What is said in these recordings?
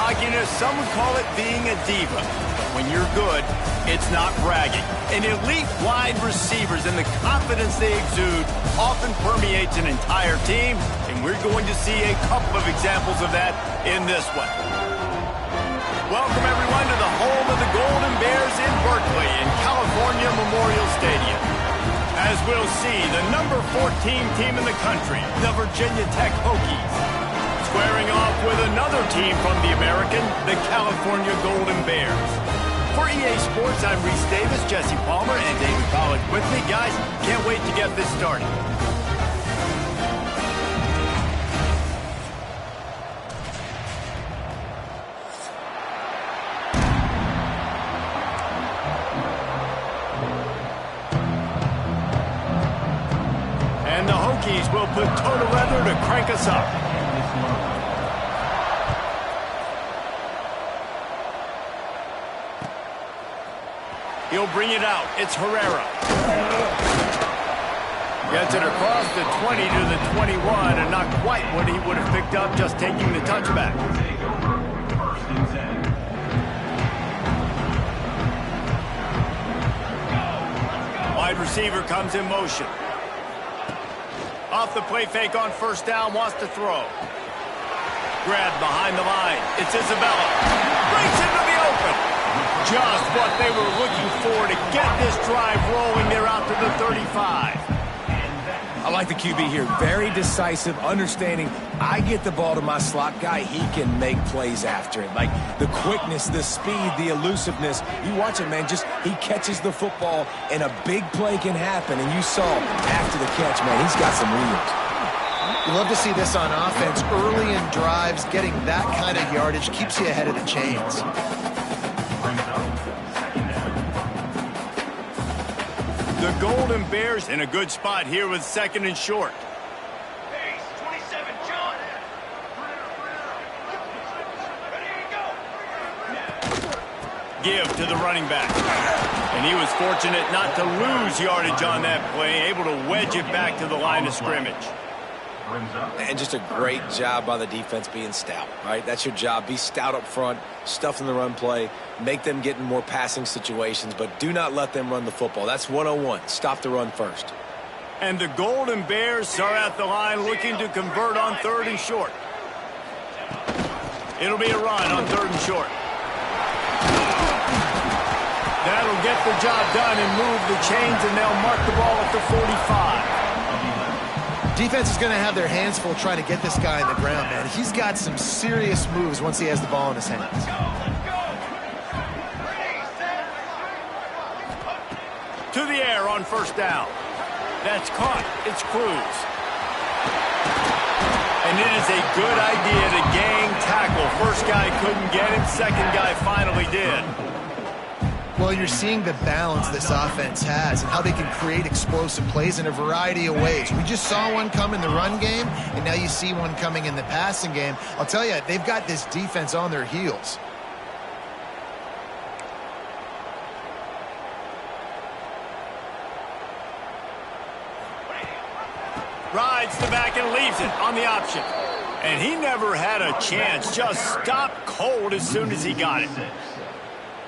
cockiness, some would call it being a diva. But when you're good, it's not bragging. And elite wide receivers and the confidence they exude often permeates an entire team, and we're going to see a couple of examples of that in this one. Welcome, everyone, to the home of the Golden Bears in Berkeley in California Memorial Stadium. As we'll see, the number 14 team in the country, the Virginia Tech Hokies, squaring off with another team from the American, the California Golden Bears. For EA Sports, I'm Reese Davis, Jesse Palmer, and David Pollack with me. Guys, can't wait to get this started. And the Hokies will put toe to leather to crank us up. He'll bring it out. It's Herrera. Gets it across the 20 to the 21, and not quite what he would have picked up just taking the touchback. Wide receiver comes in motion. Off the play fake on first down, wants to throw. Grabbed behind the line. It's Isabella. Breaks into the open. Just what they were looking for to get this drive rolling. They're out to the 35. I like the QB here. Very decisive, understanding I get the ball to my slot guy, he can make plays after it. Like the quickness, the speed, the elusiveness. You watch it, man, just he catches the football and a big play can happen. And you saw after the catch, man, he's got some wheels. You love to see this on offense. Early in drives, getting that kind of yardage keeps you ahead of the chains. The Golden Bears in a good spot here with second and short. Pace, 27, John. Ready to go. Give to the running back. And he was fortunate not to lose yardage on that play, able to wedge it back to the line of scrimmage. And just a great job by the defense being stout, right? That's your job. Be stout up front, stuff in the run play, make them get in more passing situations, but do not let them run the football. That's 101. Stop the run first. And the Golden Bears are at the line looking to convert on third and short. It'll be a run on third and short. That'll get the job done and move the chains, and they'll mark the ball at the 45. Defense is going to have their hands full trying to get this guy on the ground, man. He's got some serious moves once he has the ball in his hands. To the air on first down. That's caught. It's Cruz. And it is a good idea to gang tackle. First guy couldn't get him. Second guy finally did. Well, you're seeing the balance this offense has and how they can create explosive plays in a variety of ways. We just saw one come in the run game, and now you see one coming in the passing game. I'll tell you, they've got this defense on their heels. Rides the back and leaves it on the option. And he never had a chance. Just stopped cold as soon as he got it.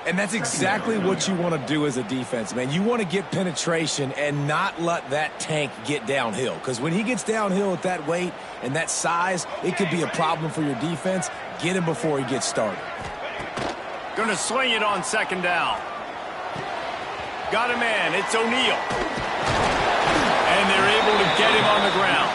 And that's exactly what you want to do as a defense, man. You want to get penetration and not let that tank get downhill. Because when he gets downhill at that weight and that size, it could be a problem for your defense. Get him before he gets started. Gonna swing it on second down. Got a man. It's O'Neal. And they're able to get him on the ground.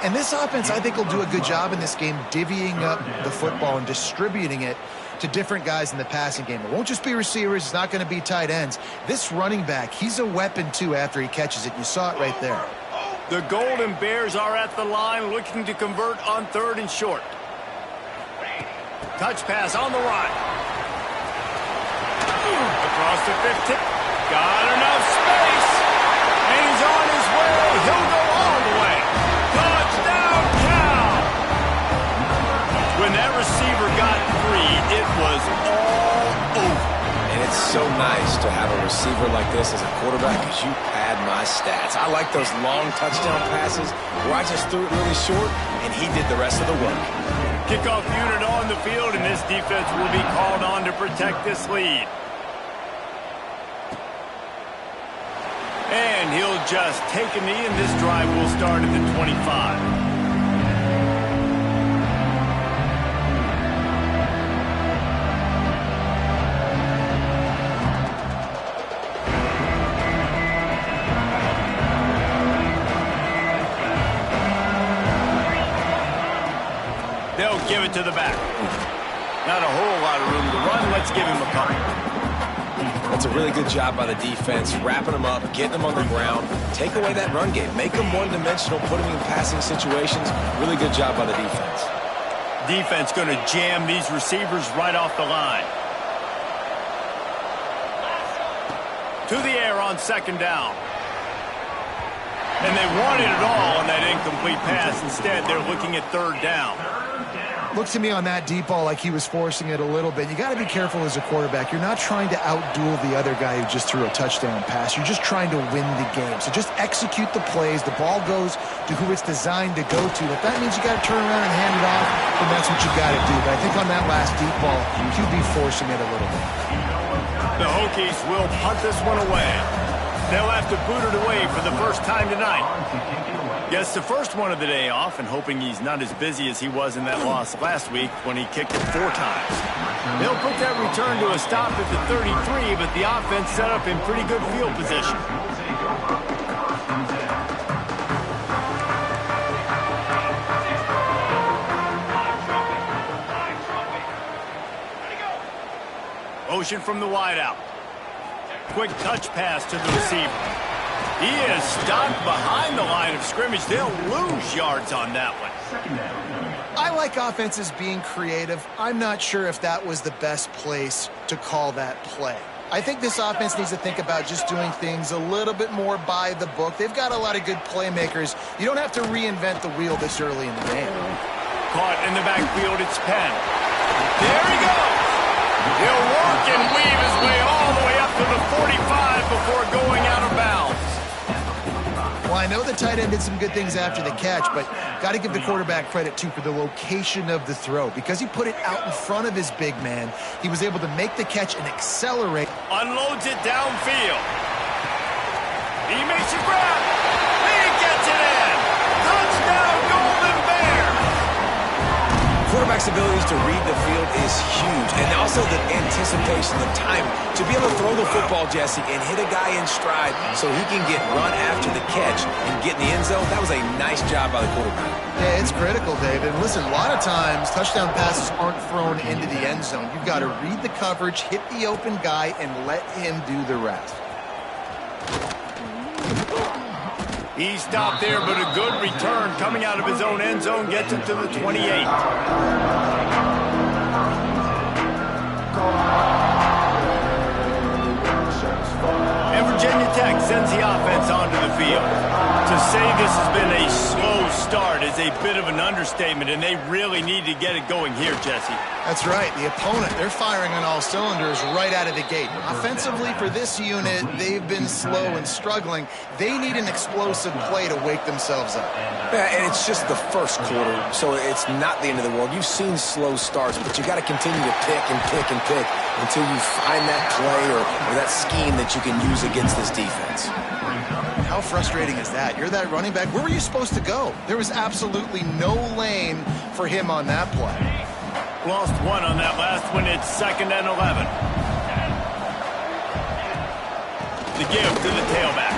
And this offense, I think, will do a good job in this game divvying up the football and distributing it to different guys in the passing game. It won't just be receivers. It's not going to be tight ends. This running back, he's a weapon, too, after he catches it. You saw it right there. The Golden Bears are at the line looking to convert on third and short. Touch pass on the run. Across the 15. Got enough space. And he's on his way. He'll go all the way. Touchdown, Cal. When that receiver got free, it was all over. And it's so nice to have a receiver like this as a quarterback because you pad my stats. I like those long touchdown passes where I just threw it really short and he did the rest of the work. Kickoff unit on the field, and this defense will be called on to protect this lead. And he'll just take a knee, and this drive will start at the 25. They'll give it to the back. Not a whole lot of room to run. Let's give him a couple. That's a really good job by the defense, wrapping them up, getting them on the ground. Take away that run game. Make them one-dimensional, put them in passing situations. Really good job by the defense. Defense going to jam these receivers right off the line. To the air on second down. And they wanted it all on that incomplete pass. Instead, they're looking at third down. Looks to me on that deep ball like he was forcing it a little bit. You got to be careful as a quarterback. You're not trying to outduel the other guy who just threw a touchdown pass. You're just trying to win the game. So just execute the plays. The ball goes to who it's designed to go to. If that means you got to turn around and hand it off, then that's what you got to do. But I think on that last deep ball, QB forcing it a little bit. The Hokies will punt this one away. They'll have to boot it away for the first time tonight. Gets the first one of the day off, and hoping he's not as busy as he was in that loss last week when he kicked it 4 times. They'll put that return to a stop at the 33, but the offense set up in pretty good field position. Motion from the wideout. Quick touch pass to the receiver. He is stopped behind the line of scrimmage. They'll lose yards on that one. I like offenses being creative. I'm not sure if that was the best place to call that play. I think this offense needs to think about just doing things a little bit more by the book. They've got a lot of good playmakers. You don't have to reinvent the wheel this early in the game. Caught in the backfield, it's Penn. There he goes. He'll work and weave his way all the way up to the 45 before going out of bounds. Well, I know the tight end did some good things after the catch, but got to give the quarterback credit, too, for the location of the throw. Because he put it out in front of his big man, he was able to make the catch and accelerate. Unloads it downfield. He makes a grab. He gets it in. Touchdown, Golden Bears. Quarterback's abilities to read the field is huge, and also the anticipation, the time to be able to throw the football, Jesse, and hit a guy in stride so he can get run after the catch and get in the end zone. That was a nice job by the quarterback. Yeah, it's critical, David. Listen, a lot of times touchdown passes aren't thrown into the end zone. You've got to read the coverage, hit the open guy, and let him do the rest. He stopped there, but a good return coming out of his own end zone gets him to the 28. And Virginia Tech sends the offense onto the field. To say this has been a slow start is a bit of an understatement, and they really need to get it going here, Jesse. That's right. The opponent, they're firing on all cylinders right out of the gate. Offensively, for this unit, they've been slow and struggling. They need an explosive play to wake themselves up. Yeah, and it's just the first quarter, so it's not the end of the world. You've seen slow starts, but you got to continue to pick and pick and pick until you find that play or that scheme that you can use against this defense. How frustrating is that? You're that running back. Where were you supposed to go? There was absolutely no lane for him on that play. Lost one on that last one. It's 2nd and 11. The give to the tailback.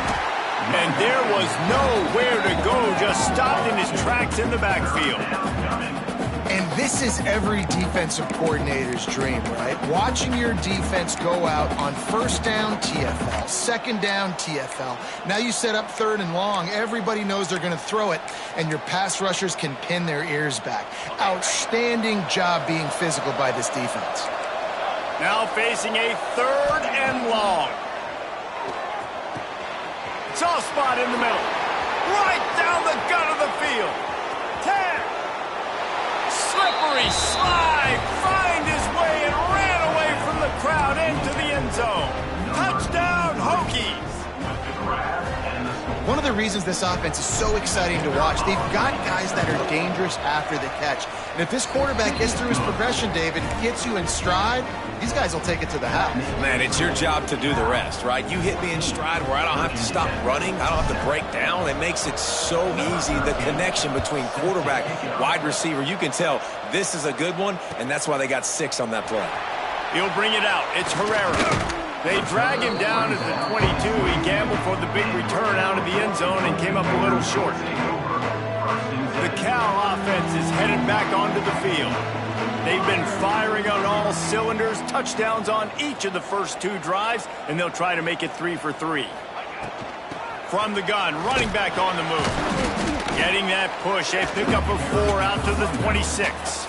And there was nowhere to go. Just stopped in his tracks in the backfield. And this is every defensive coordinator's dream, right? Watching your defense go out on first down, TFL, second down, TFL. Now you set up 3rd and long. Everybody knows they're going to throw it, and your pass rushers can pin their ears back. Outstanding job being physical by this defense. Now facing a 3rd and long. Soft spot in the middle. Right down the gut of the field. 10. Slippery slide, find his way and ran away from the crowd into the end zone. Touchdown, Hokies. One of the reasons this offense is so exciting to watch. They've got guys that are dangerous after the catch. And if this quarterback gets through his progression, David, gets you in stride, these guys will take it to the house. Man, it's your job to do the rest, right? You hit me in stride where I don't have to stop running. I don't have to break down. It makes it so easy. The connection between quarterback, wide receiver, you can tell this is a good one, and that's why they got 6 on that play. He'll bring it out. It's Herrera. They drag him down at the 22. He gambled for the big return out of the end zone and came up a little short. The Cal offense is headed back onto the field. They've been firing on all cylinders, touchdowns on each of the first 2 drives, and they'll try to make it 3 for 3. From the gun, running back on the move. Getting that push, a pickup of 4 out to the 26.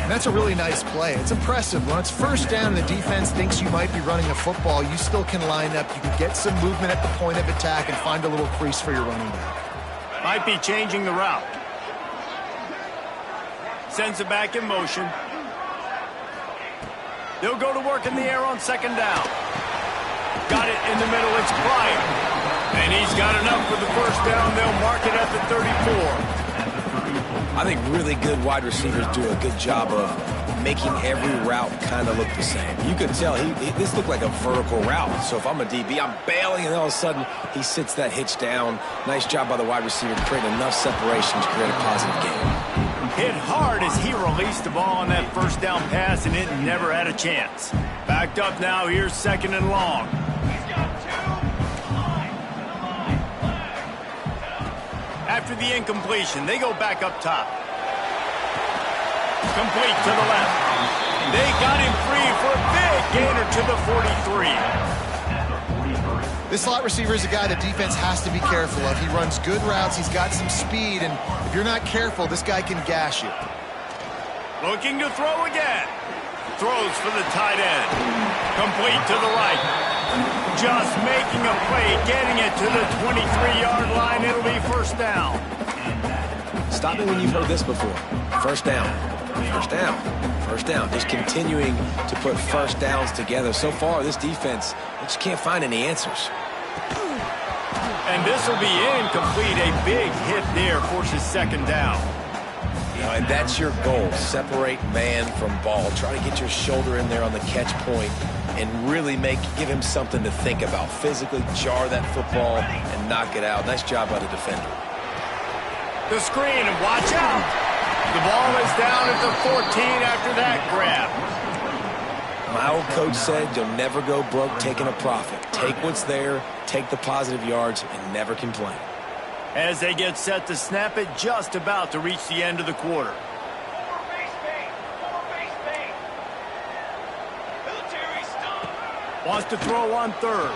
And that's a really nice play. It's impressive. When it's first down and the defense thinks you might be running a football, you still can line up. You can get some movement at the point of attack and find a little crease for your running back. Might be changing the route. Sends it back in motion. They'll go to work in the air on second down. Got it in the middle. It's Bryant. And he's got enough for the first down. They'll mark it at the 34. I think really good wide receivers do a good job of making every route kind of look the same. You can tell this looked like a vertical route. So if I'm a DB, I'm bailing, and all of a sudden he sits that hitch down. Nice job by the wide receiver to create enough separation to create a positive game. Hit hard as he released the ball on that first down pass, and it never had a chance. Backed up now. Here's second and long. After the incompletion, they go back up top. Complete to the left. They got him free for a big gainer to the 43. This slot receiver is a guy the defense has to be careful of. He runs good routes. He's got some speed, and if you're not careful, this guy can gash you. Looking to throw again. Throws for the tight end. Complete to the right. Just making a play, getting it to the 23-yard line. It'll be first down. Stop me when you've heard this before. First down. First down. First down. Just continuing to put first downs together. So far, this defense, they just can't find any answers. And this will be incomplete. A big hit there forces second down. You know, and that's your goal. Separate man from ball. Try to get your shoulder in there on the catch point and really give him something to think about. Physically jar that football and knock it out. Nice job by the defender. The screen, and watch out. The ball is down at the 14 after that grab. My old coach said you'll never go broke taking a profit. Take what's there, take the positive yards, and never complain. As they get set to snap it, just about to reach the end of the quarter. Wants to throw on third.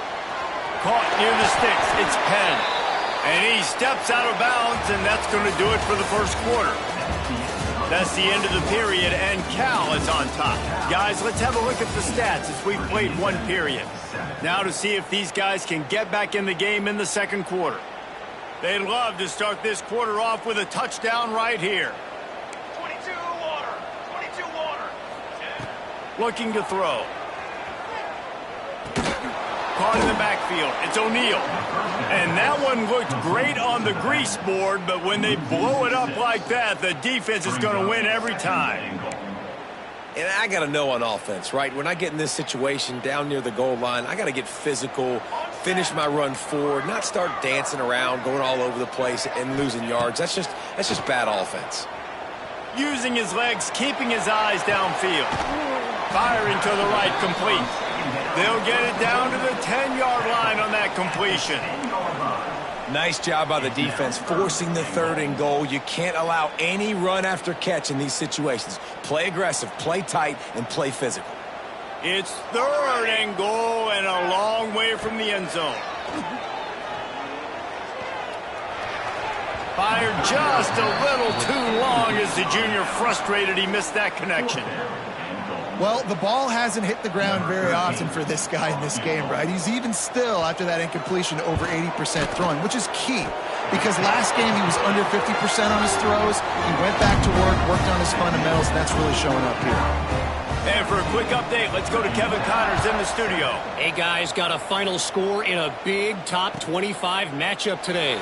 Caught near the sticks. It's Penn. And he steps out of bounds, and that's going to do it for the first quarter. That's the end of the period, and Cal is on top. Guys, let's have a look at the stats as we've played one period. Now to see if these guys can get back in the game in the second quarter. They'd love to start this quarter off with a touchdown right here. 22 water. 22 water. Looking to throw. Caught in the backfield. It's O'Neal. And that one looked great on the grease board, but when they blow it up like that, the defense is going to win every time. And I got to know on offense, right? When I get in this situation down near the goal line, I got to get physical, finish my run forward, not start dancing around, going all over the place and losing yards. That's just bad offense. Using his legs, keeping his eyes downfield. Firing to the right, complete. They'll get it down to the 10-yard line on that completion. Nice job by the defense, forcing the third and goal. You can't allow any run after catch in these situations. Play aggressive, play tight, and play physical. It's third and goal and a long way from the end zone. Fired just a little too long as the junior frustrated he missed that connection. Well, the ball hasn't hit the ground very often for this guy in this game, right? He's even still, after that incompletion, over 80% throwing, which is key. Because last game he was under 50% on his throws. He went back to work, worked on his fundamentals, and that's really showing up here. And for a quick update, let's go to Kevin Connors in the studio. Hey, guys, got a final score in a big top 25 matchup today.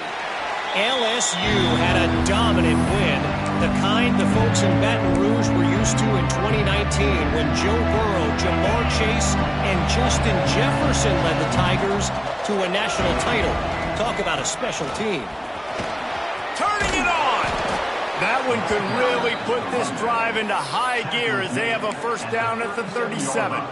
LSU had a dominant win, the kind the folks in Baton Rouge were used to in 2019 when Joe Burrow, Jamar Chase, and Justin Jefferson led the Tigers to a national title. Talk about a special team. Turning it on! That one could really put this drive into high gear as they have a first down at the 37.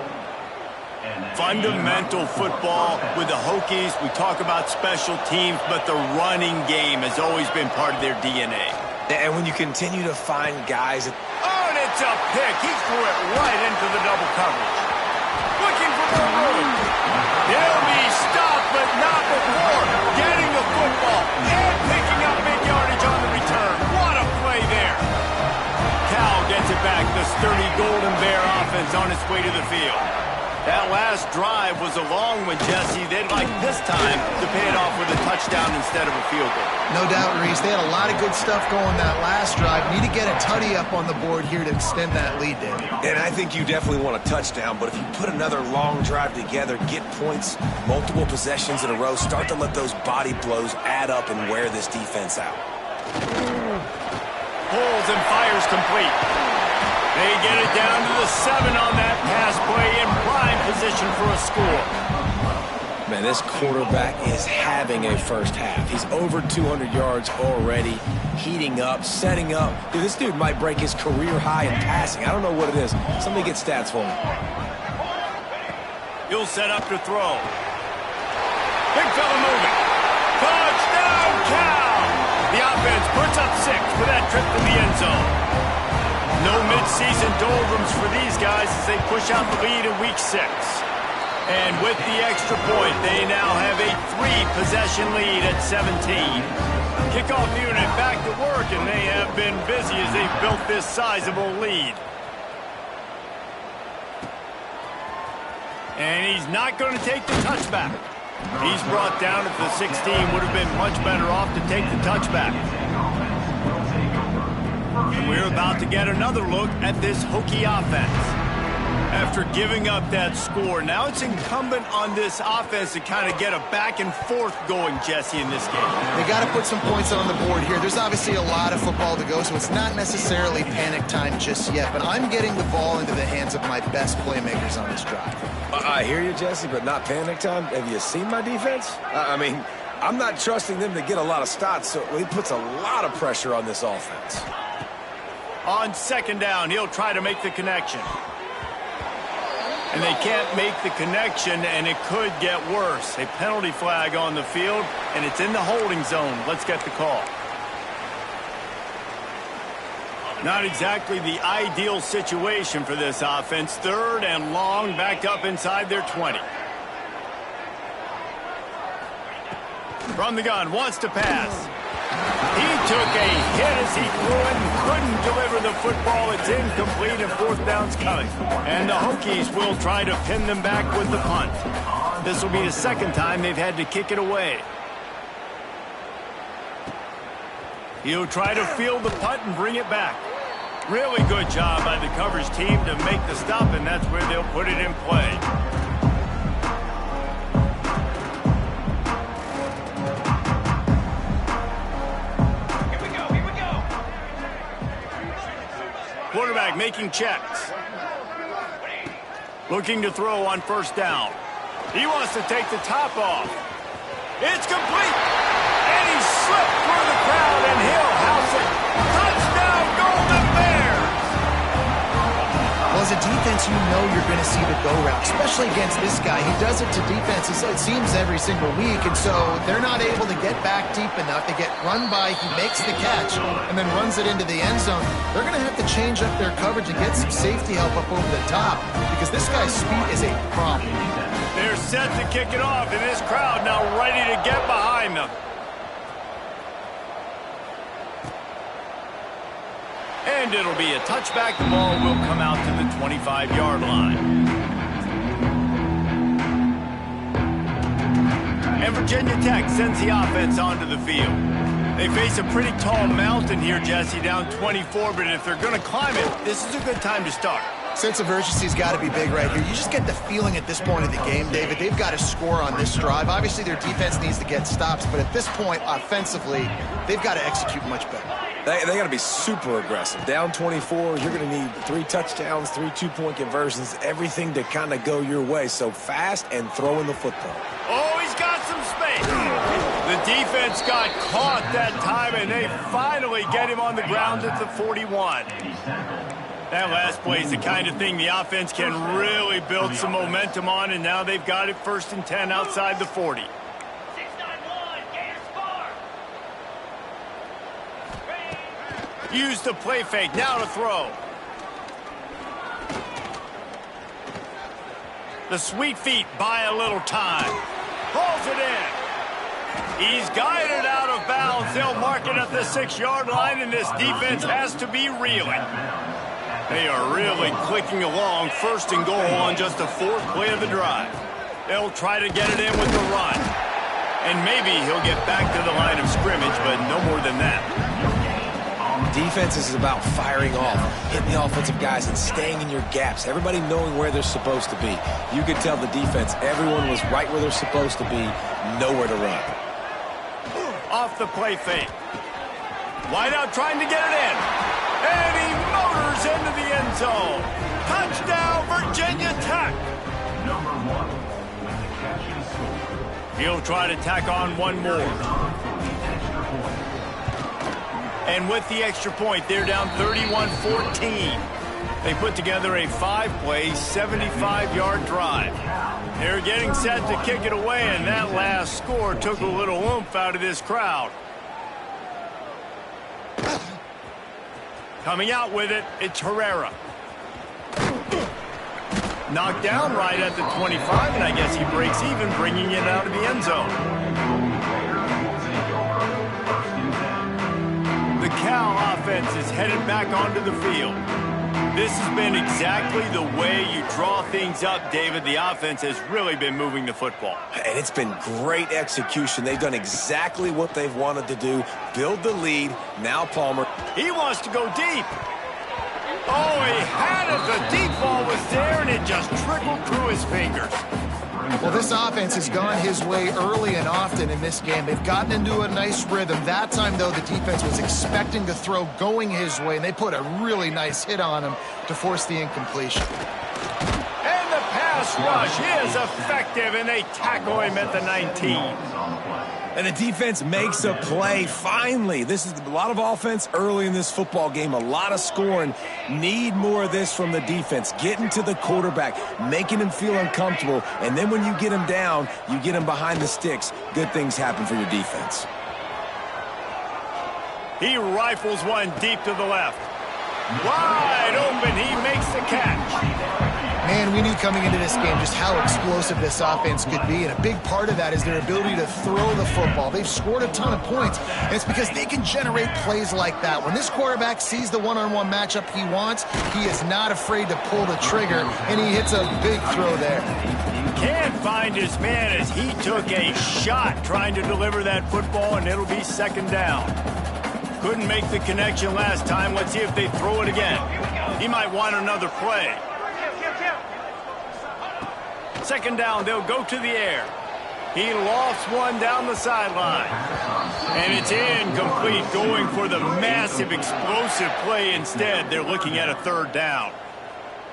Fundamental football with the Hokies. We talk about special teams, but the running game has always been part of their DNA. And when you continue to find guys... Oh, and it's a pick. He threw it right into the double coverage. Looking for more room. He'll be stopped, but not before getting the football and picking up big yardage on the return. What a play there. Cal gets it back. The sturdy Golden Bear offense on its way to the field. That last drive was a long one, Jesse. They'd like this time to pay it off with a touchdown instead of a field goal. No doubt, Reese. They had a lot of good stuff going that last drive. Need to get a tutty up on the board here to extend that lead, Dave. And I think you definitely want a touchdown, but if you put another long drive together, get points, multiple possessions in a row, start to let those body blows add up and wear this defense out. Pulls and fires complete. They get it down to the 7 on that pass play in prime position for a score. Man, this quarterback is having a first half. He's over 200 yards already, heating up, setting up. Dude, this dude might break his career high in passing. I don't know what it is. Somebody get stats for him. He'll set up to throw. Big fella moving. Touchdown, Cal! The offense puts up 6 for that trip to the end zone. No midseason doldrums for these guys as they push out the lead in week 6. And with the extra point, they now have a 3-possession lead at 17. Kickoff unit back to work, and they have been busy as they've built this sizable lead. And he's not going to take the touchback. He's brought down at the 16. Would have been much better off to take the touchback. We're about to get another look at this Hokie offense. After giving up that score, now it's incumbent on this offense to kind of get a back and forth going, Jesse, in this game. They got to put some points on the board here. There's obviously a lot of football to go, so it's not necessarily panic time just yet, but I'm getting the ball into the hands of my best playmakers on this drive. I hear you, Jesse, but not panic time. Have you seen my defense? I mean, I'm not trusting them to get a lot of stops, so he puts a lot of pressure on this offense. On second down, he'll try to make the connection. And they can't make the connection, and it could get worse. A penalty flag on the field, and it's in the holding zone. Let's get the call. Not exactly the ideal situation for this offense. 3rd and long, backed up inside their 20. From the gun, wants to pass. He took a hit as he threw it and couldn't deliver the football. It's incomplete and 4th down's coming. And the Hokies will try to pin them back with the punt. This will be the 2nd time they've had to kick it away. He'll try to field the punt and bring it back. Really good job by the coverage team to make the stop, and that's where they'll put it in play. Quarterback making checks. Looking to throw on 1st down. He wants to take the top off. It's complete. And he slipped through the crowd, and he'll house it. Touchdown, Golden Bears! Well, as a defense, you know you're going to see the go route, especially against this guy. He does it to defenses, it seems, every single week, and so they're not able to get back deep enough. They get run by, he makes the catch, and then runs it into the end zone. They're going to have to change up their coverage and get some safety help up over the top because this guy's speed is a problem. They're set to kick it off, and this crowd now ready to get behind them. And it'll be a touchback. The ball will come out to the 25-yard line. And Virginia Tech sends the offense onto the field. They face a pretty tall mountain here, Jesse, down 24, but if they're going to climb it, this is a good time to start. Sense of urgency's got to be big right here. You just get the feeling at this point of the game, David, they've got to score on this drive. Obviously, their defense needs to get stops, but at this point, offensively, they've got to execute much better. They got to be super aggressive. Down 24, you're going to need 3 touchdowns, 3 two-point conversions, everything to kind of go your way. So fast and throwing the football. Oh, he's got some space. The defense got caught that time, and they finally get him on the ground at the 41. That last play is the kind of thing the offense can really build some momentum on, and now they've got it 1st and 10 outside the 40. 6-9-1, Gators far. Use the play fake, now to throw. The sweet feet buy a little time. Pulls it in. He's guided out of bounds. They'll mark it at the 6-yard line, and this defense has to be reeling. They are really clicking along. 1st and goal on just the 4th play of the drive. They'll try to get it in with the run. And maybe he'll get back to the line of scrimmage, but no more than that. Defense is about firing off, hitting the offensive guys, and staying in your gaps. Everybody knowing where they're supposed to be. You could tell the defense, everyone was right where they're supposed to be, nowhere to run. Off the play fake. Wide out trying to get it in. And he motors into the end zone. Touchdown, Virginia Tech. He'll try to tack on one more. And with the extra point, they're down 31-14. They put together a 5-play, 75-yard drive. They're getting set to kick it away, and that last score took a little oomph out of this crowd. Coming out with it, it's Herrera. Knocked down right at the 25, and I guess he breaks even, bringing it out of the end zone. The Cal offense is headed back onto the field. This has been exactly the way you draw things up, David. The offense has really been moving the football. And it's been great execution. They've done exactly what they've wanted to do. Build the lead. Now Palmer. He wants to go deep. Oh, he had it. The deep ball was there, and it just trickled through his fingers. Well, this offense has gone his way early and often in this game. They've gotten into a nice rhythm. That time, though, the defense was expecting to throw going his way, and they put a really nice hit on him to force the incompletion. And the pass rush is effective, and they tackle him at the 19. And the defense makes a play, finally. This is a lot of offense early in this football game, a lot of scoring. Need more of this from the defense. Getting to the quarterback, making him feel uncomfortable, and then when you get him down, you get him behind the sticks. Good things happen for your defense. He rifles one deep to the left. Wide open, he makes the catch. Man, we knew coming into this game just how explosive this offense could be, and a big part of that is their ability to throw the football. They've scored a ton of points, and it's because they can generate plays like that. When this quarterback sees the one-on-one matchup he wants, he is not afraid to pull the trigger, and he hits a big throw there. Can't find his man as he took a shot trying to deliver that football, and it'll be 2nd down. Couldn't make the connection last time. Let's see if they throw it again. He might want another play. 2nd down, they'll go to the air. He lofts one down the sideline. And it's incomplete, going for the massive explosive play instead. They're looking at a 3rd down.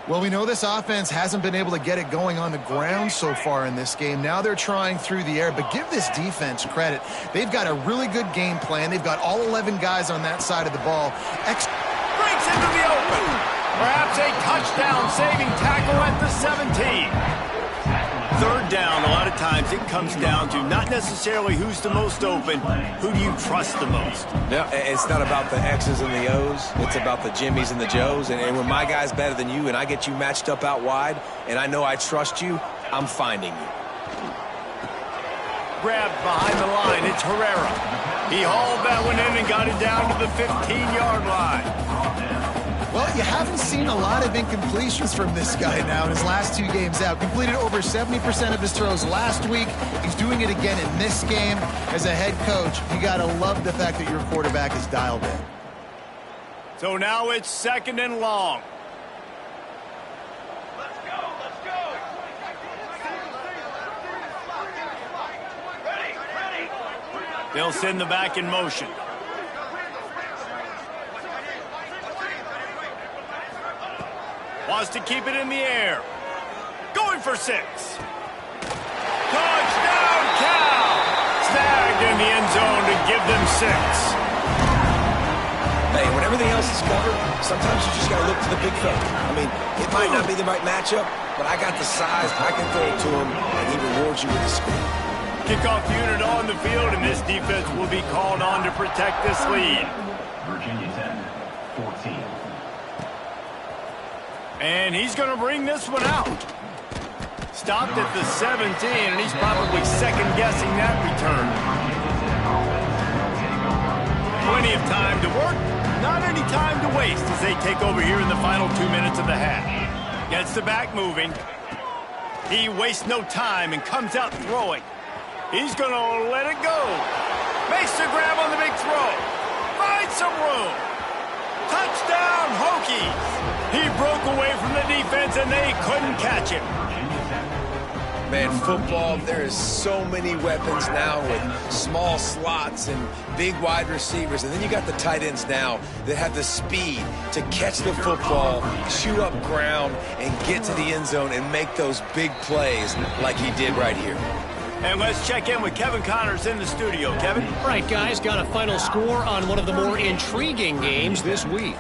Well, we know this offense hasn't been able to get it going on the ground so far in this game. Now they're trying through the air, but give this defense credit. They've got a really good game plan. They've got all 11 guys on that side of the ball. Breaks into the open. Perhaps a touchdown-saving tackle at the 17. 3rd down, a lot of times it comes down to not necessarily who's the most open, who do you trust the most? Yeah, it's not about the X's and the O's. It's about the Jimmys and the Joes. And when my guy's better than you and I get you matched up out wide and I know I trust you, I'm finding you. Grabbed behind the line, it's Herrera. He hauled that one in and got it down to the 15-yard line. Well, you haven't seen a lot of incompletions from this guy now in his last 2 games out. Completed over 70% of his throws last week. He's doing it again in this game. As a head coach, you got to love the fact that your quarterback is dialed in. So now it's 2nd and long. They'll send the back in motion. Wants to keep it in the air. Going for 6. Touchdown, Cal! Snagged in the end zone to give them 6. Hey, when everything else is covered, sometimes you just got to look to the big fella. I mean, it might not be the right matchup, but I got the size, I can throw it to him, and he rewards you with the speed. Kickoff unit on the field, and this defense will be called on to protect this lead. Virginia 10, 14. And he's going to bring this one out. Stopped at the 17, and he's probably second-guessing that return. Plenty of time to work, not any time to waste as they take over here in the final 2 minutes of the half. Gets the back moving. He wastes no time and comes out throwing. He's going to let it go. Makes the grab on the big throw. Finds some room. Touchdown, Hokies. He broke away from the defense, and they couldn't catch him. Man, football, there is so many weapons now with small slots and big wide receivers. And then you got the tight ends now that have the speed to catch the football, shoot up ground, and get to the end zone and make those big plays like he did right here. And let's check in with Kevin Connors in the studio. Kevin? All right, guys, got a final score on one of the more intriguing games this week.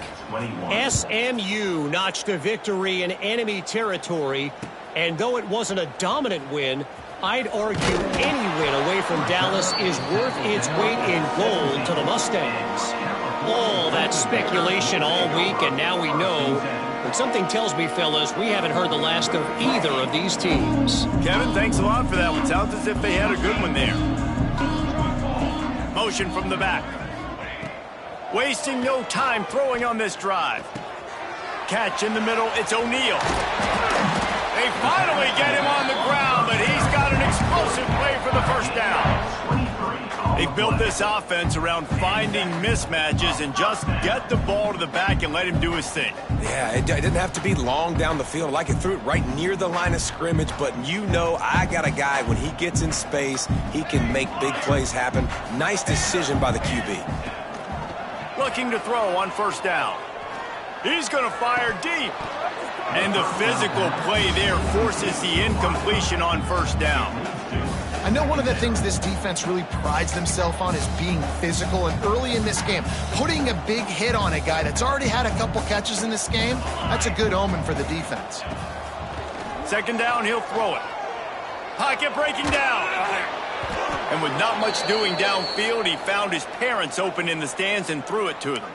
SMU notched a victory in enemy territory, and though it wasn't a dominant win, I'd argue any win away from Dallas is worth its weight in gold to the Mustangs. All that speculation all week, and now we know. But something tells me, fellas, we haven't heard the last of either of these teams. Kevin, thanks a lot for that one. Sounds as if they had a good one there. Motion from the back. Wasting no time throwing on this drive. Catch in the middle, it's O'Neal. They finally get him on the ground, but he's got an explosive play for the first down. They built this offense around finding mismatches and just get the ball to the back and let him do his thing. Yeah, it didn't have to be long down the field. Like it threw it right near the line of scrimmage, but you know I got a guy, when he gets in space, he can make big plays happen. Nice decision by the QB. Looking to throw on first down. He's going to fire deep. And the physical play there forces the incompletion on first down. I know one of the things this defense really prides themselves on is being physical, and early in this game, putting a big hit on a guy that's already had a couple catches in this game, that's a good omen for the defense. Second down, he'll throw it. Pocket breaking down. And with not much doing downfield, he found his parents open in the stands and threw it to them.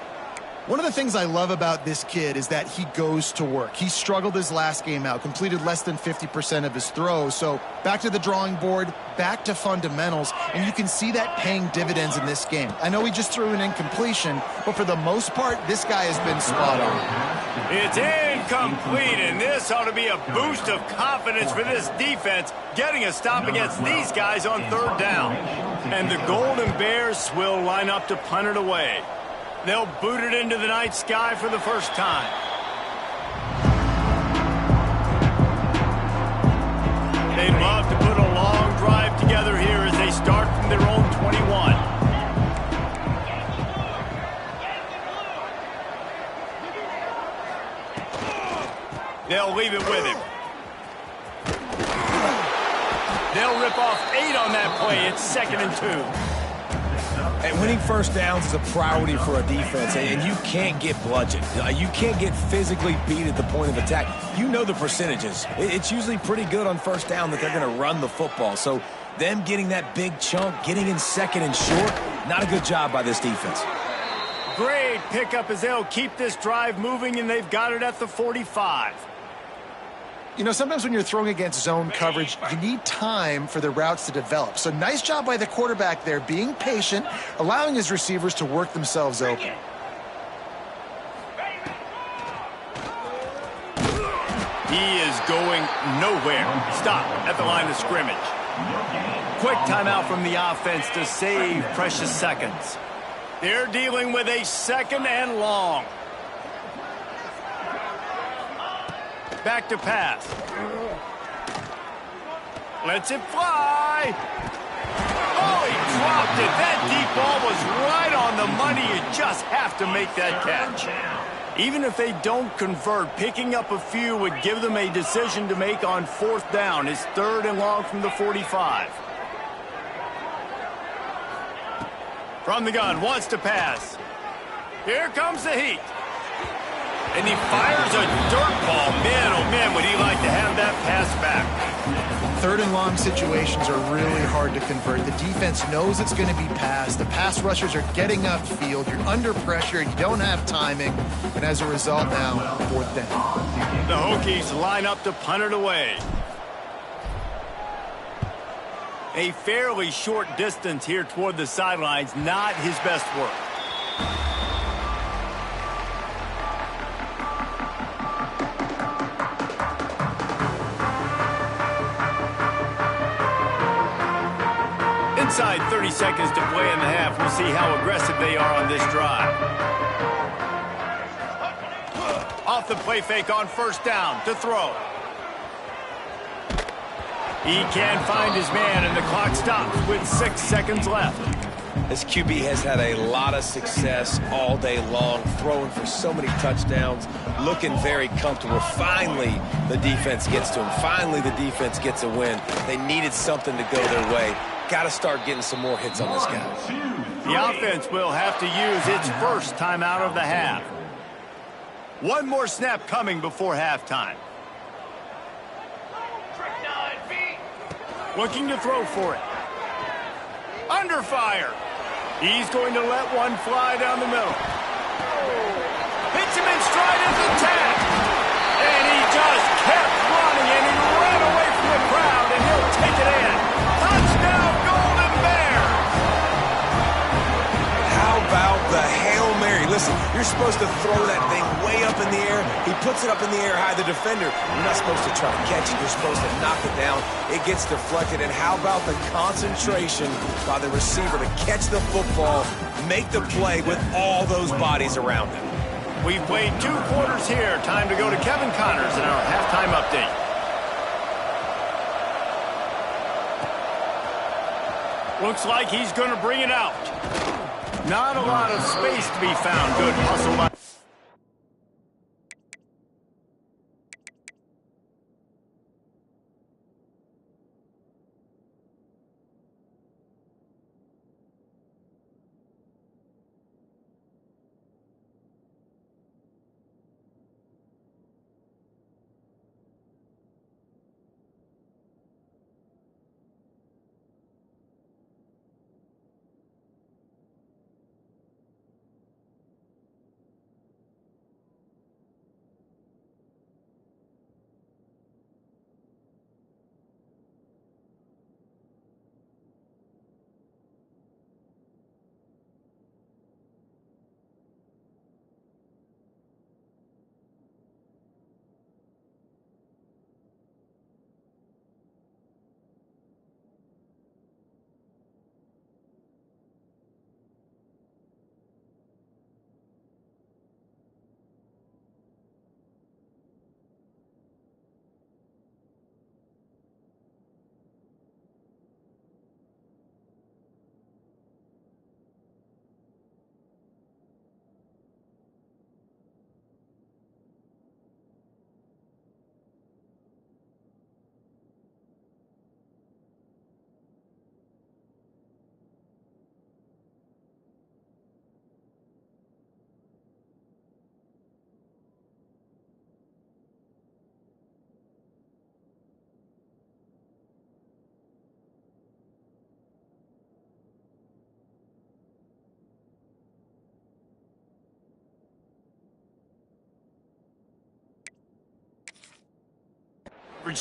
One of the things I love about this kid is that he goes to work. He struggled his last game out, completed less than 50% of his throws. So back to the drawing board, back to fundamentals, and you can see that paying dividends in this game. I know he just threw an incompletion, but for the most part, this guy has been spot on. It's incomplete, and this ought to be a boost of confidence for this defense, getting a stop against these guys on third down. And the Golden Bears will line up to punt it away. They'll boot it into the night sky for the first time. They'd love to put a long drive together here as they start from their own 21. They'll leave it with him. They'll rip off 8 on that play. It's 2nd and 2. And winning first downs is a priority for a defense, and you can't get bludgeoned. You can't get physically beat at the point of attack. You know the percentages. It's usually pretty good on first down that they're going to run the football. So them getting that big chunk, getting in 2nd and short, not a good job by this defense. Great pickup as they'll keep this drive moving, and they've got it at the 45. You know, sometimes when you're throwing against zone coverage, you need time for the routes to develop. So nice job by the quarterback there, being patient, allowing his receivers to work themselves open. He is going nowhere. Stop at the line of scrimmage. Quick timeout from the offense to save precious seconds. They're dealing with a 2nd and long. Back to pass. Lets it fly. Oh, he dropped it. That deep ball was right on the money. You just have to make that catch. Even if they don't convert, picking up a few would give them a decision to make on 4th down. It's 3rd and long from the 45. From the gun, wants to pass. Here comes the heat. And he fires a dirt ball. Man, oh man, would he like to have that pass back. 3rd and long situations are really hard to convert. The defense knows it's going to be passed. The pass rushers are getting upfield. You're under pressure. You don't have timing. And as a result now, 4th down. The Hokies line up to punt it away. A fairly short distance here toward the sidelines. Not his best work. Inside 30 seconds to play in the half. We'll see how aggressive they are on this drive. Off the play fake on 1st down to throw. He can't find his man, and the clock stops with 6 seconds left. This QB has had a lot of success all day long, throwing for so many touchdowns, looking very comfortable. Finally, the defense gets to him. Finally, the defense gets a win. They needed something to go their way. Got to start getting some more hits on this guy. The offense will have to use its first timeout of the half. One more snap coming before halftime. Looking to throw for it. Under fire. He's going to let one fly down the middle. Hits him in stride as a tag. And he just kept running, and he ran away from the crowd, and he'll take it in. Touchdown, Golden Bears! How about the Hail Mary? Listen, you're supposed to throw that thing way up in the air. He puts it up in the air high, the defender. You're not supposed to try to catch it. You're supposed to knock it down. It gets deflected. And how about the concentration by the receiver to catch the football, make the play with all those bodies around him? We've played 2 quarters here. Time to go to Kevin Connors in our halftime update. Looks like he's going to bring it out. Not a lot of space to be found. Good hustle by...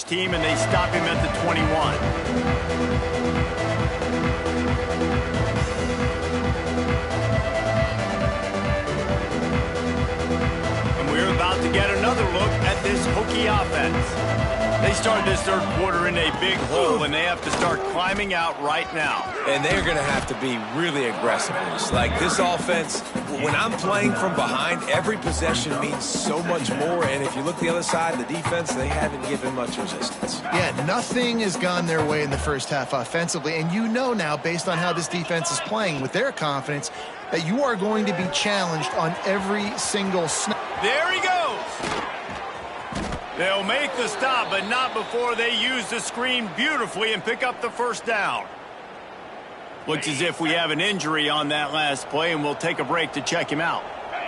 team, and they stop him at the 21. And we're about to get another look at this Hokie offense. They start this third quarter in a big hole, and they have to start climbing out right now. And they're going to have to be really aggressive. Like this offense, when I'm playing from behind, every possession means so much more. And if you look the other side, the defense, they haven't given much resistance. Yeah, nothing has gone their way in the first half offensively. And you know now, based on how this defense is playing with their confidence, that you are going to be challenged on every single snap. There he goes. They'll make the stop, but not before they use the screen beautifully and pick up the first down. Looks as if we have an injury on that last play, and we'll take a break to check him out.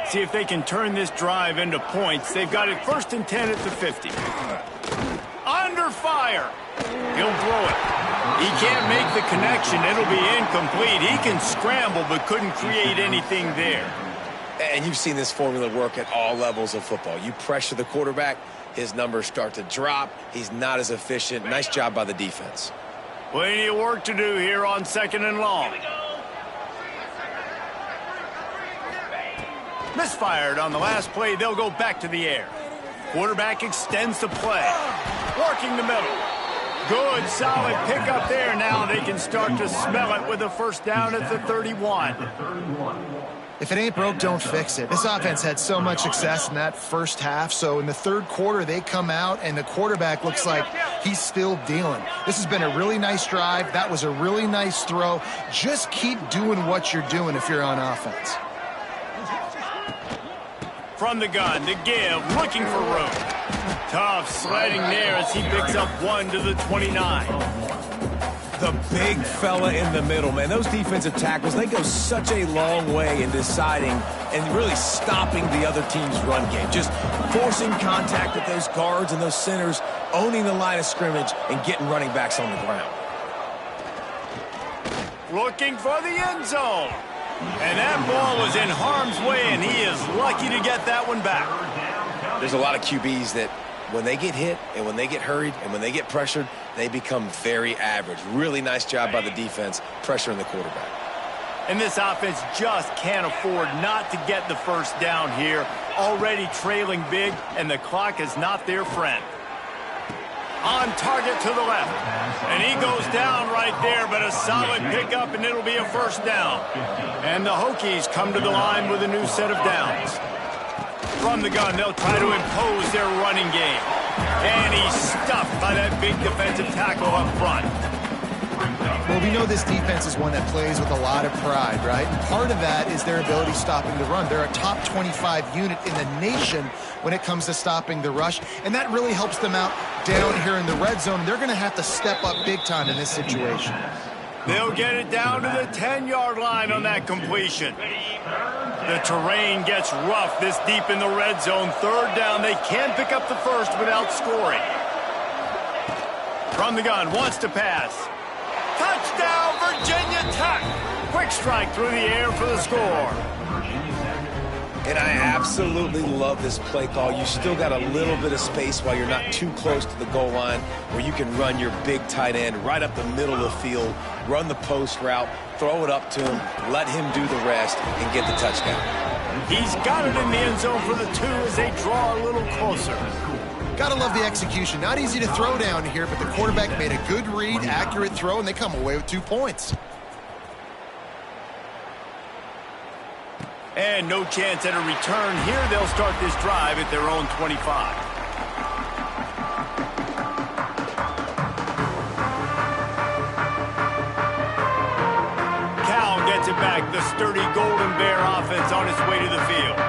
See if they can turn this drive into points. They've got it 1st and 10 at the 50. Under fire. He'll throw it. He can't make the connection. It'll be incomplete. He can scramble, but couldn't create anything there. And you've seen this formula work at all levels of football. You pressure the quarterback, his numbers start to drop. He's not as efficient. Nice job by the defense. Plenty of work to do here on 2nd and long. Misfired on the last play. They'll go back to the air. Quarterback extends the play. Working the middle. Good, solid pickup there. Now they can start to smell it with a first down at the 31. If it ain't broke, don't fix it. This offense had so much success in that first half, so in the third quarter, they come out, and the quarterback looks like he's still dealing. This has been a really nice drive. That was a really nice throw. Just keep doing what you're doing if you're on offense. From the gun to give, looking for room. Tough sliding there as he picks up 1 to the 29. The big fella in the middle, man. Those defensive tackles, they go such a long way in deciding and really stopping the other team's run game. Just forcing contact with those guards and those centers, owning the line of scrimmage, and getting running backs on the ground. Looking for the end zone. And that ball was in harm's way, and he is lucky to get that one back. There's a lot of QBs that when they get hit and when they get hurried and when they get pressured, they become very average. Really nice job by the defense, pressuring the quarterback. And this offense just can't afford not to get the first down here. Already trailing big, and the clock is not their friend. On target to the left. And he goes down right there, but a solid pickup, and it'll be a first down. And the Hokies come to the line with a new set of downs. From the gun, they'll try to impose their running game. And he's stuffed by that big defensive tackle up front. Well, we know this defense is one that plays with a lot of pride, right? Part of that is their ability stopping the run. They're a top 25 unit in the nation when it comes to stopping the rush, and that really helps them out down here in the red zone. They're going to have to step up big time in this situation. They'll get it down to the 10-yard line on that completion. The terrain gets rough this deep in the red zone. Third down, they can pick up the first without scoring. From the gun, wants to pass. Touchdown, Virginia Tech! Quick strike through the air for the score. And I absolutely love this play call. You still got a little bit of space while you're not too close to the goal line where you can run your big tight end right up the middle of the field, run the post route, throw it up to him, let him do the rest, and get the touchdown. He's got it in the end zone for the 2 as they draw a little closer. Gotta love the execution. Not easy to throw down here, but the quarterback made a good read, accurate throw, and they come away with 2 points. And no chance at a return here. They'll start this drive at their own 25. Cal gets it back. The sturdy Golden Bear offense on its way to the field.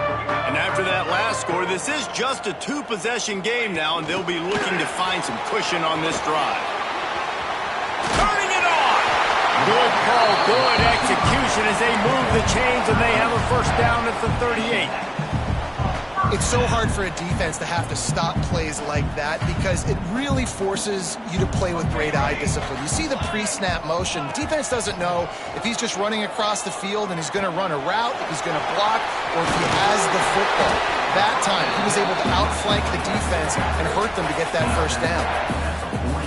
And after that last score, this is just a 2-possession game now, and they'll be looking to find some cushion on this drive. Turning it on! Good call, good execution as they move the chains, and they have a first down at the 38. It's so hard for a defense to have to stop plays like that because it really forces you to play with great eye discipline. You see the pre-snap motion. Defense doesn't know if he's just running across the field and he's going to run a route, if he's going to block, or if he has the football. That time, he was able to outflank the defense and hurt them to get that first down.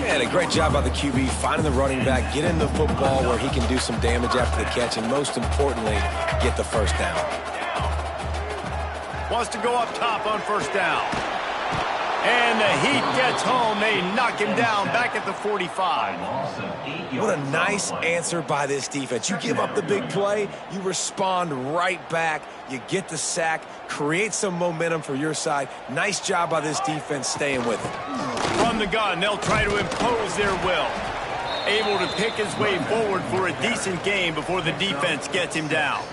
And a great job by the QB, finding the running back, getting the football where he can do some damage after the catch, and most importantly, get the first down. Wants to go up top on first down. And the heat gets home. They knock him down back at the 45. What a nice answer by this defense. You give up the big play, you respond right back, you get the sack, create some momentum for your side. Nice job by this defense staying with it. From the gun, they'll try to impose their will. Able to pick his way forward for a decent game before the defense gets him down.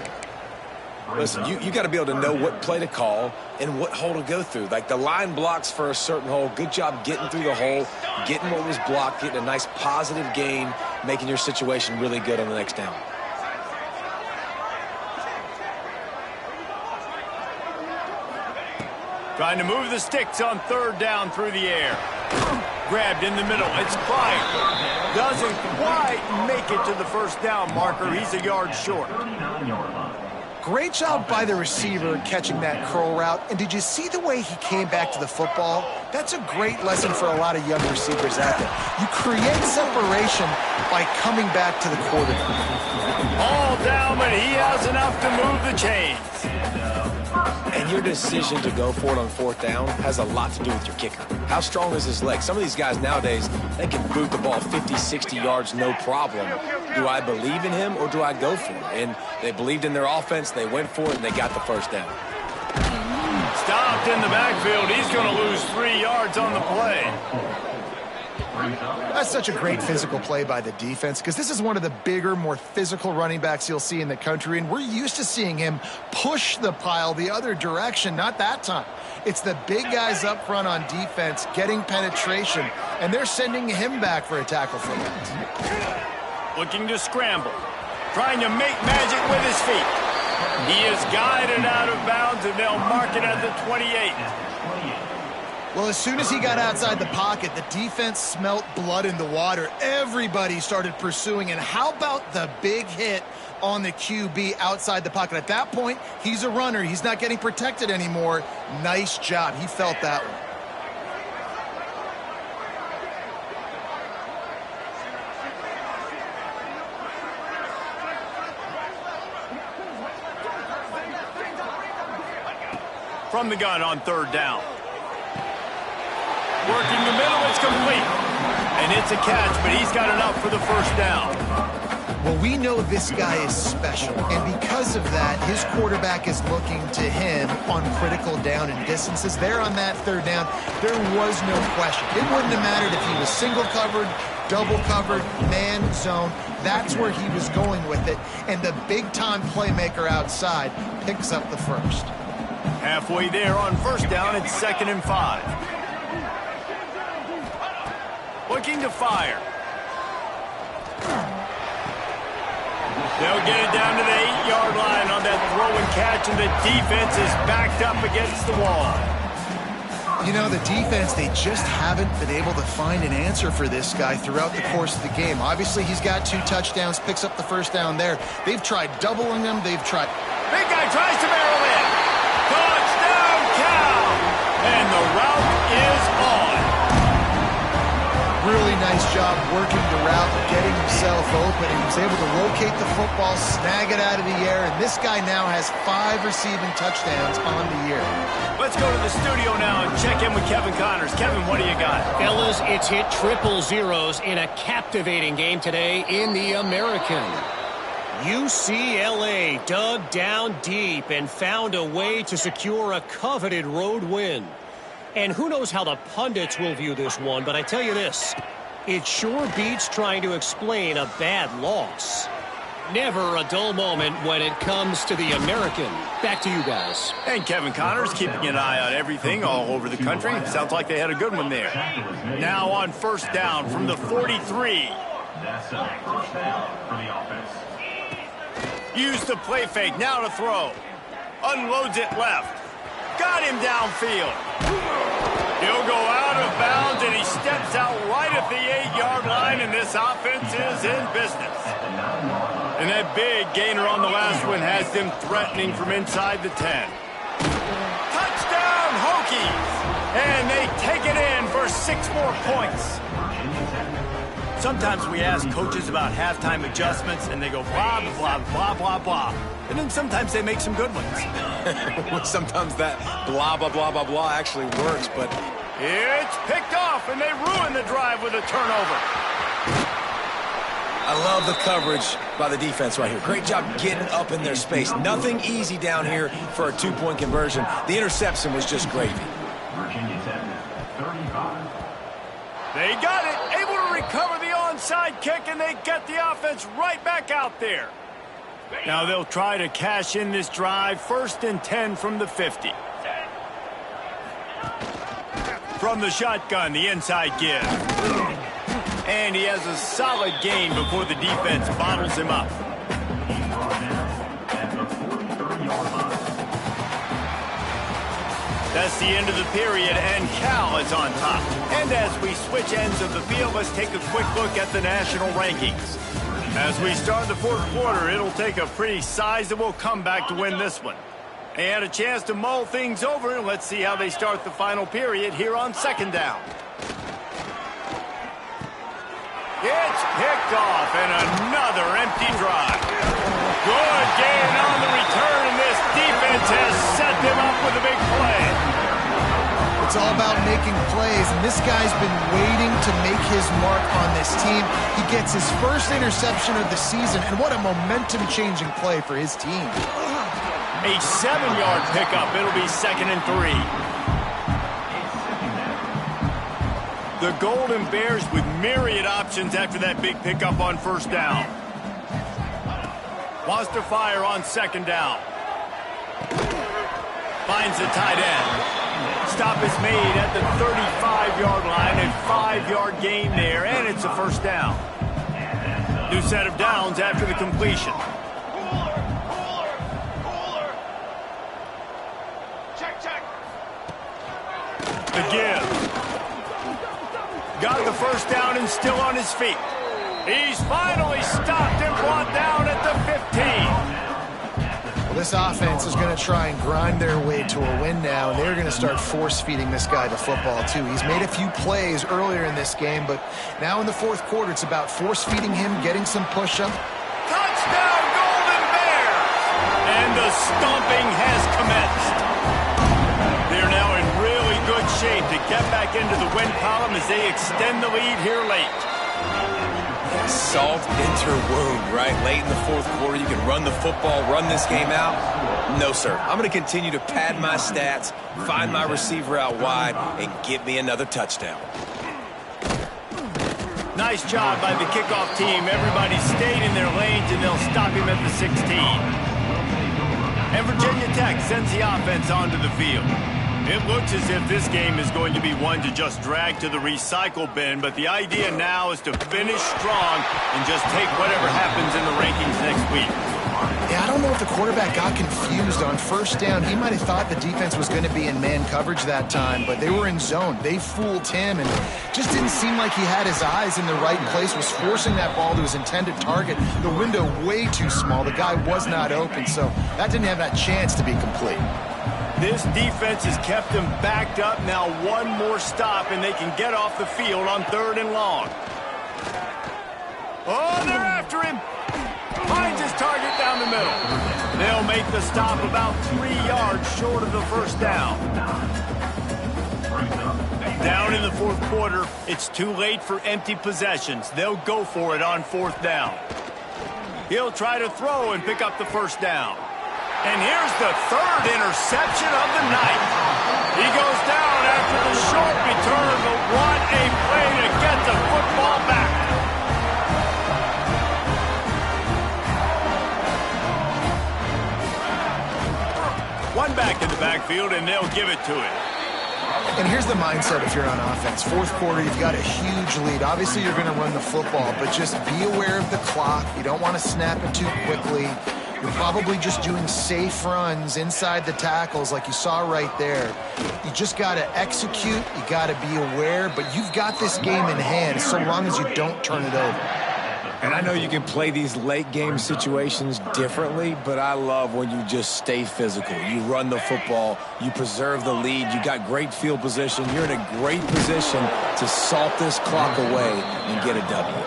Listen, you got to be able to know what play to call and what hole to go through. Like the line blocks for a certain hole. Good job getting through the hole, getting what was blocked, getting a nice positive gain, making your situation really good on the next down. Trying to move the sticks on third down through the air. Grabbed in the middle. It's Bryant. Doesn't quite make it to the first down marker. He's a yard short. Great job by the receiver catching that curl route. And did you see the way he came back to the football? That's a great lesson for a lot of young receivers out there. You create separation by coming back to the quarterback. All down, but he has enough to move the chains. And your decision to go for it on fourth down has a lot to do with your kicker. How strong is his leg? Some of these guys nowadays, they can boot the ball 50, 60 yards, no problem. Do I believe in him or do I go for it? And they believed in their offense, they went for it, and they got the first down. Stopped in the backfield. He's going to lose 3 yards on the play. That's such a great physical play by the defense because this is one of the bigger, more physical running backs you'll see in the country, and we're used to seeing him push the pile the other direction. Not that time. It's the big guys up front on defense getting penetration, and they're sending him back for a tackle for that. Looking to scramble. Trying to make magic with his feet. He is guided out of bounds, and they'll mark it at the 28. Well, as soon as he got outside the pocket, the defense smelt blood in the water. Everybody started pursuing, and how about the big hit on the QB outside the pocket? At that point, he's a runner. He's not getting protected anymore. Nice job. He felt that one. From the gun on third down. Working the middle, it's complete. And it's a catch, but he's got enough for the first down. Well, we know this guy is special, and because of that, his quarterback is looking to him on critical down and distances. There on that third down, there was no question. It wouldn't have mattered if he was single covered, double covered, man, zone. That's where he was going with it, and the big-time playmaker outside picks up the first. Halfway there on first down, it's 2nd and 5. Looking to fire. They'll get it down to the 8-yard line on that throw and catch, and the defense is backed up against the wall. You know, the defense, they just haven't been able to find an answer for this guy throughout the course of the game. Obviously, he's got 2 touchdowns, picks up the first down there. They've tried doubling him. They've tried. Big guy tries to barrel in. Touchdown, Cal! And the route is on. Really nice job working the route, getting himself open, and he was able to locate the football, snag it out of the air, and this guy now has 5 receiving touchdowns on the year. Let's go to the studio now and check in with Kevin Connors. Kevin, what do you got? Fellas, it's hit triple zeros in a captivating game today in the American. UCLA dug down deep and found a way to secure a coveted road win. And who knows how the pundits will view this one, but I tell you this, it sure beats trying to explain a bad loss. Never a dull moment when it comes to the American. Back to you guys. And Kevin Connors keeping an eye on everything all over the country. Sounds like they had a good one there. Now on first down from the 43. That's a first down for the offense. Use the play fake, now to throw. Unloads it left. Got him downfield. He'll go out of bounds, and he steps out right at the 8-yard line, and this offense is in business. And that big gainer on the last one has them threatening from inside the 10. Touchdown, Hokies! And they take it in for 6 more points. Sometimes we ask coaches about halftime adjustments, and they go blah, blah, blah, blah, blah. And then sometimes they make some good ones. Sometimes that blah, blah, blah, blah, blah actually works, but It's picked off, and they ruin the drive with a turnover. I love the coverage by the defense right here. Great job getting up in their space. Nothing easy down here for a two-point conversion. The interception was just gravy. Virginia Tech, 35. They got it, able to recover the onside kick, and they get the offense right back out there. Now they'll try to cash in this drive. 1st and 10 from the 50. From the shotgun, the inside give. And he has a solid gain before the defense bottles him up. He's brought down at the 43-yard line. That's the end of the period, and Cal is on top. And as we switch ends of the field, let's take a quick look at the national rankings. As we start the 4th quarter, it'll take a pretty sizable comeback to win this one. They had a chance to mull things over. Let's see how they start the final period here on 2nd down. It's picked off, and another empty drive. Good gain on the return, and this defense has set them up with a big play. It's all about making plays, and this guy's been waiting to make his mark on this team. He gets his first interception of the season, and what a momentum-changing play for his team. A 7-yard pickup. It'll be 2nd and 3. The Golden Bears with myriad options after that big pickup on 1st down. Wants to fire on 2nd down. Finds the tight end. Stop is made at the 35-yard line. A 5-yard gain there, and it's a 1st down. New set of downs after the completion. The give. Got the 1st down and still on his feet. He's finally stopped and brought down at the 15. Well, this offense is going to try and grind their way to a win now, and they're going to start force-feeding this guy the football, too. He's made a few plays earlier in this game, but now in the 4th quarter, it's about force-feeding him, getting some push-up. Touchdown, Golden Bears! And the stomping has commenced. They're now in really good shape to get back into the win column as they extend the lead here late. Salt into wound, right? Late in the 4th quarter, you can run the football, run this game out. No, sir. I'm going to continue to pad my stats, find my receiver out wide, and get me another touchdown. Nice job by the kickoff team. Everybody stayed in their lanes, and they'll stop him at the 16. And Virginia Tech sends the offense onto the field. It looks as if this game is going to be one to just drag to the recycle bin, but the idea now is to finish strong and just take whatever happens in the rankings next week. Yeah, I don't know if the quarterback got confused on 1st down. He might have thought the defense was going to be in man coverage that time, but they were in zone. They fooled him, and just didn't seem like he had his eyes in the right place, was forcing that ball to his intended target. The window way too small. The guy was not open, so that didn't have that chance to be complete. This defense has kept them backed up. Now one more stop, and they can get off the field on 3rd and long. Oh, they're after him. Finds his target down the middle. They'll make the stop about 3 yards short of the 1st down. Down in the 4th quarter, it's too late for empty possessions. They'll go for it on 4th down. He'll try to throw and pick up the 1st down. And here's the 3rd interception of the night. He goes down after the short return, but what a play to get the football back. One back in the backfield, and they'll give it to him. And here's the mindset if you're on offense. 4th quarter, you've got a huge lead. Obviously, you're going to run the football, but just be aware of the clock. You don't want to snap it too quickly. You're probably just doing safe runs inside the tackles like you saw right there. You just got to execute. You got to be aware, but you've got this game in hand so long as you don't turn it over. And I know you can play these late game situations differently, but I love when you just stay physical. You run the football, you preserve the lead, you got great field position. You're in a great position to salt this clock away and get a W.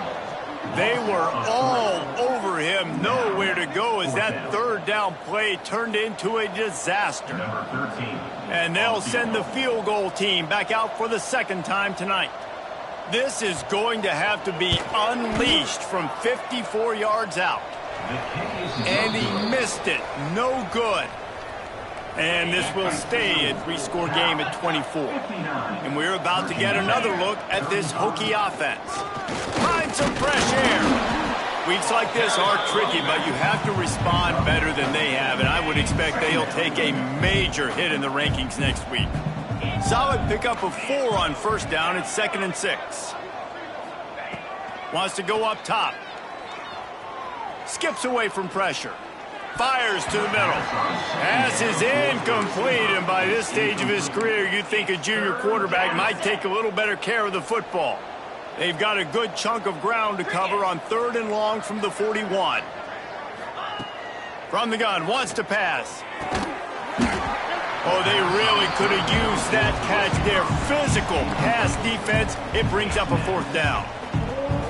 They were all over him, nowhere to go as that third down play turned into a disaster. Number 13. And they'll send the field goal team back out for the second time tonight. This is going to have to be unleashed from 54 yards out. And he missed it. No good. And this will stay a three-score game at 24. And we're about to get another look at this Hokie offense. Find some fresh air. Weeks like this are tricky, but you have to respond better than they have, and I would expect they'll take a major hit in the rankings next week. Solid pickup of 4 on first down. It's 2nd and 6. Wants to go up top. Skips away from pressure. Fires to the middle. Pass is incomplete, and by this stage of his career, you'd think a junior quarterback might take a little better care of the football. They've got a good chunk of ground to cover on 3rd and long from the 41. From the gun, wants to pass. Oh, they really could have used that catch there. Physical pass defense. It brings up a 4th down.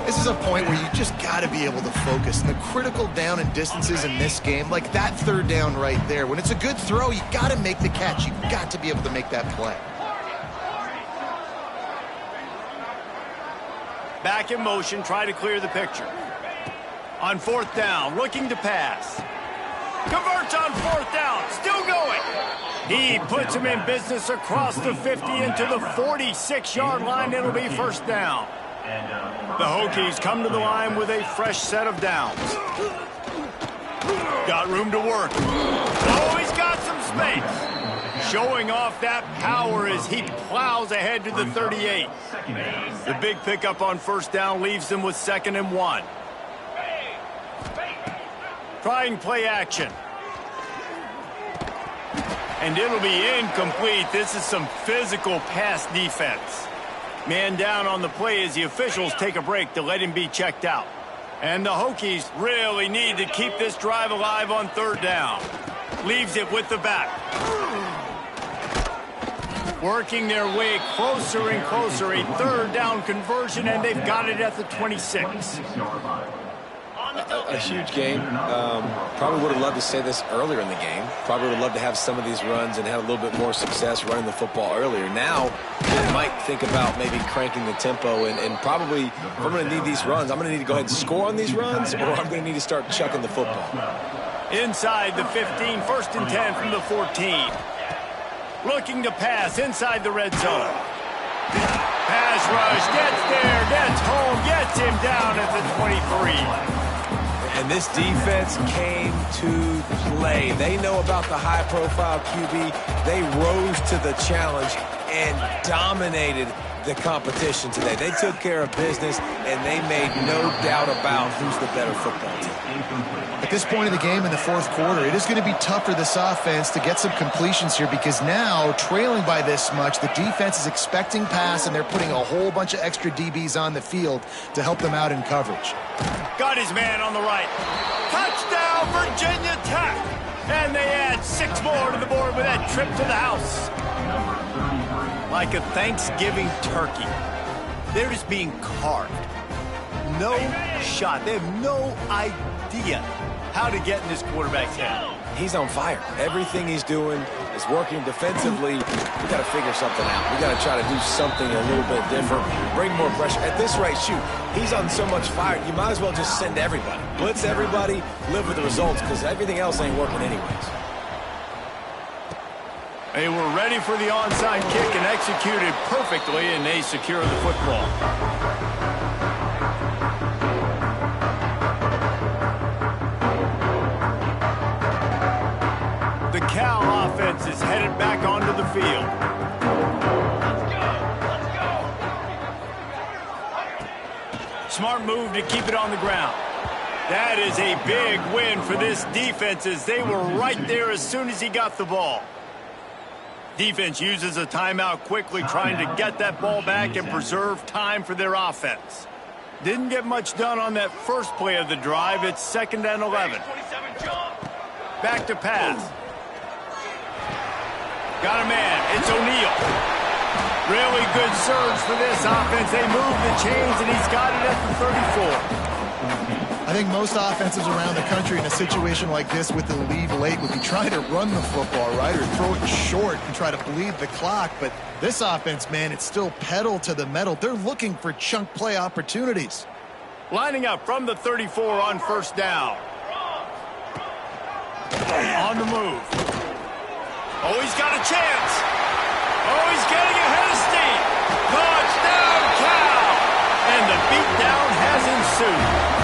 This is a point where you just got to be able to focus. And the critical down and distances in this game, like that 3rd down right there, when it's a good throw, you got to make the catch. You've got to be able to make that play. Back in motion, try to clear the picture. On 4th down, looking to pass. Converts on 4th down, still going. He puts him in business across the 50 into the 46-yard line. It'll be 1st down. The Hokies come to the line with a fresh set of downs. Got room to work. Oh, he's got some space. Showing off that power as he plows ahead to the 38. The big pickup on 1st down leaves them with 2nd and 1. Trying play action. And it'll be incomplete. This is some physical pass defense. Man down on the play as the officials take a break to let him be checked out. And the Hokies really need to keep this drive alive on 3rd down. Leaves it with the back. Working their way closer and closer. A 3rd down conversion, and they've got it at the 26. A huge game. Probably would have loved to say this earlier in the game. Probably would have loved to have some of these runs and have a little bit more success running the football earlier. Now, I might think about maybe cranking the tempo and probably, if I'm going to need these runs, I'm going to need to go ahead and score on these runs, or I'm going to need to start chucking the football. Inside the 15, 1st and 10 from the 14. Looking to pass inside the red zone. Pass rush, gets there, gets home, gets him down at the 23. And this defense came to play. They know about the high-profile QB. They rose to the challenge and dominated the competition today. They took care of business, and they made no doubt about who's the better football team. At this point in the game in the 4th quarter, it is going to be tough for this offense to get some completions here because now, trailing by this much, the defense is expecting pass, and they're putting a whole bunch of extra DBs on the field to help them out in coverage. Got his man on the right. Touchdown, Virginia Tech! And they add 6 more to the board with that trip to the house. Like a Thanksgiving turkey. They're just being carved. No shot. They have no idea how to get in this quarterback's head. He's on fire. Everything he's doing is working defensively. We got to figure something out. We got to try to do something a little bit different. Bring more pressure. At this rate, shoot, he's on so much fire, you might as well just send everybody. Blitz everybody, live with the results, because everything else ain't working anyways. They were ready for the onside kick and executed perfectly, and they secure the football. The Cal offense is headed back onto the field. Let's go. Smart move to keep it on the ground. That is a big win for this defense as they were right there as soon as he got the ball. Defense uses a timeout quickly, trying to get that ball back and preserve time for their offense. Didn't get much done on that first play of the drive. It's 2nd and 11. Back to pass. Got a man. It's O'Neal. Really good surge for this offense. They move the chains, and he's got it at the 34. think most offenses around the country in a situation like this with the lead late would be trying to run the football, right, or throw it short and try to bleed the clock. But this offense, man, it's still pedal to the metal. They're looking for chunk play opportunities. Lining up from the 34 on first down. On the move. Oh, he's got a chance. Oh, he's getting ahead of steam. Touchdown, Cal! And the beatdown has ensued.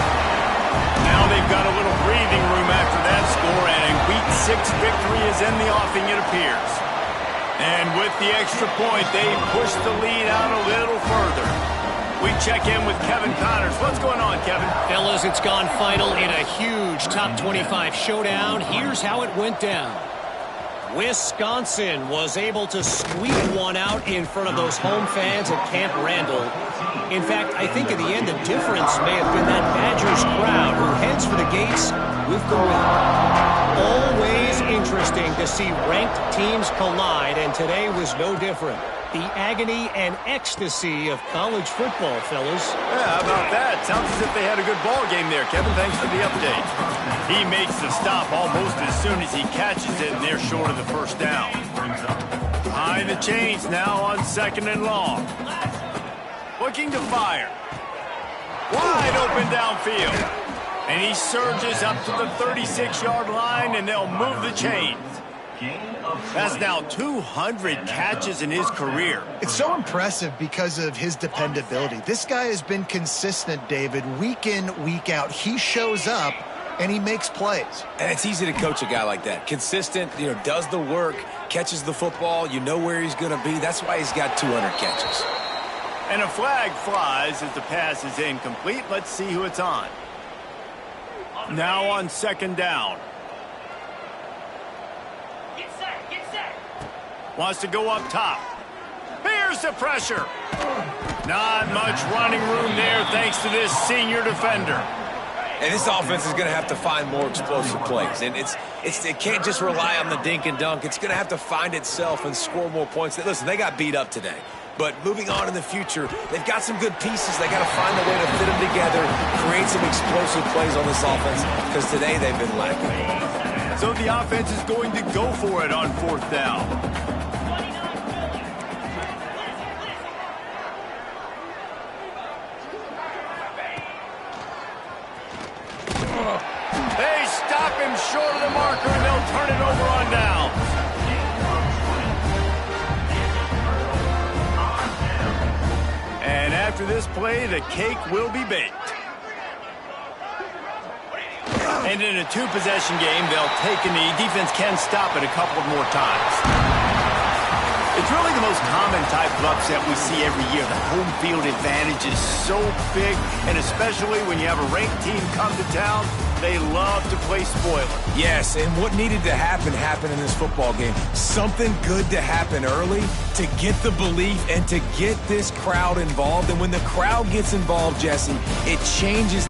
Now they've got a little breathing room after that score, and a Week 6 victory is in the offing, it appears. And with the extra point, they push the lead out a little further. We check in with Kevin Connors. What's going on, Kevin? Fellas, it's gone final in a huge top 25 showdown. Here's how it went down. Wisconsin was able to squeak one out in front of those home fans at Camp Randall. In fact, I think in the end the difference may have been that Badgers crowd who heads for the gates with the win. Always interesting to see ranked teams collide, and today was no different. The agony and ecstasy of college football, fellas. Yeah, how about that? Sounds as if they had a good ball game there, Kevin. Thanks for the update. He makes the stop almost as soon as he catches it, and they're short of the first down. Behind the chains now on second and long. Looking to fire. Wide open downfield. And he surges up to the 36-yard line, and they'll move the chains. That's now 200 catches in his career. It's so impressive because of his dependability. This guy has been consistent, David, week in, week out. He shows up, and he makes plays. And it's easy to coach a guy like that. Consistent, does the work, catches the football, you know where he's going to be. That's why he's got 200 catches. And a flag flies as the pass is incomplete. Let's see who it's on. Now on second down. Wants to go up top. Here's the pressure. Not much running room there thanks to this senior defender. And this offense is going to have to find more explosive plays. And it can't just rely on the dink and dunk. It's going to have to find itself and score more points. Listen, they got beat up today. But moving on in the future, they've got some good pieces. They got to find a way to fit them together, create some explosive plays on this offense, because today they've been lacking. So the offense is going to go for it on fourth down. They stop him short of the marker, and they'll turn it over on down. And after this play, the cake will be baked. And in a two-possession game, they'll take a knee. Defense can stop it a couple more times. It's really the most common type of upset we see every year. The home field advantage is so big, and especially when you have a ranked team come to town, they love to play spoiler. Yes, and what needed to happen happened in this football game. Something good to happen early to get the belief and to get this crowd involved. And when the crowd gets involved, Jesse, it changes